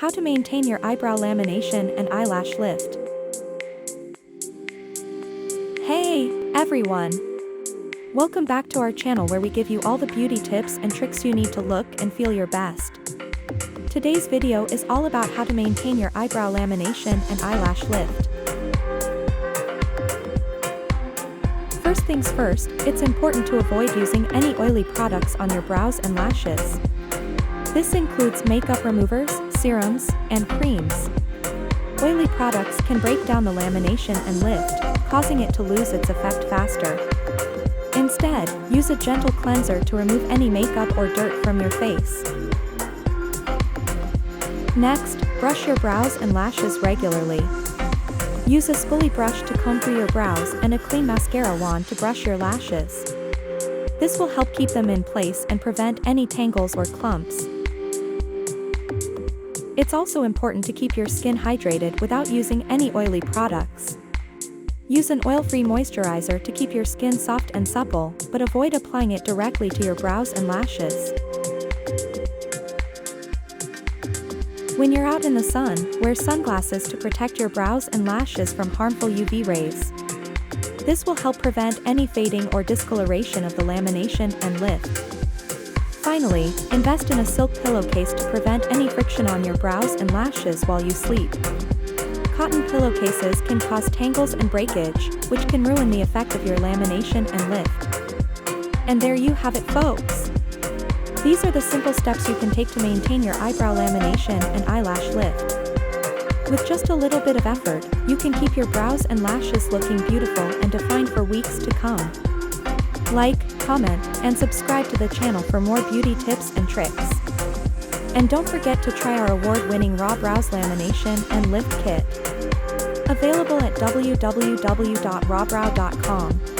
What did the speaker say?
How to maintain your eyebrow lamination and eyelash lift. Hey, everyone! Welcome back to our channel where we give you all the beauty tips and tricks you need to look and feel your best. Today's video is all about how to maintain your eyebrow lamination and eyelash lift. First things first, it's important to avoid using any oily products on your brows and lashes. This includes makeup removers, serums, and creams. Oily products can break down the lamination and lift, causing it to lose its effect faster. Instead, use a gentle cleanser to remove any makeup or dirt from your face. Next, brush your brows and lashes regularly. Use a spoolie brush to comb through your brows and a clean mascara wand to brush your lashes. This will help keep them in place and prevent any tangles or clumps. It's also important to keep your skin hydrated without using any oily products. Use an oil-free moisturizer to keep your skin soft and supple, but avoid applying it directly to your brows and lashes. When you're out in the sun, wear sunglasses to protect your brows and lashes from harmful UV rays. This will help prevent any fading or discoloration of the lamination and lift. Finally, invest in a silk pillowcase to prevent any friction on your brows and lashes while you sleep. Cotton pillowcases can cause tangles and breakage, which can ruin the effect of your lamination and lift. And there you have it, folks! These are the simple steps you can take to maintain your eyebrow lamination and eyelash lift. With just a little bit of effort, you can keep your brows and lashes looking beautiful and defined for weeks to come. Like, comment, and subscribe to the channel for more beauty tips and tricks. And don't forget to try our award-winning RawBrow lamination and lift kit. Available at www.rawbrow.com.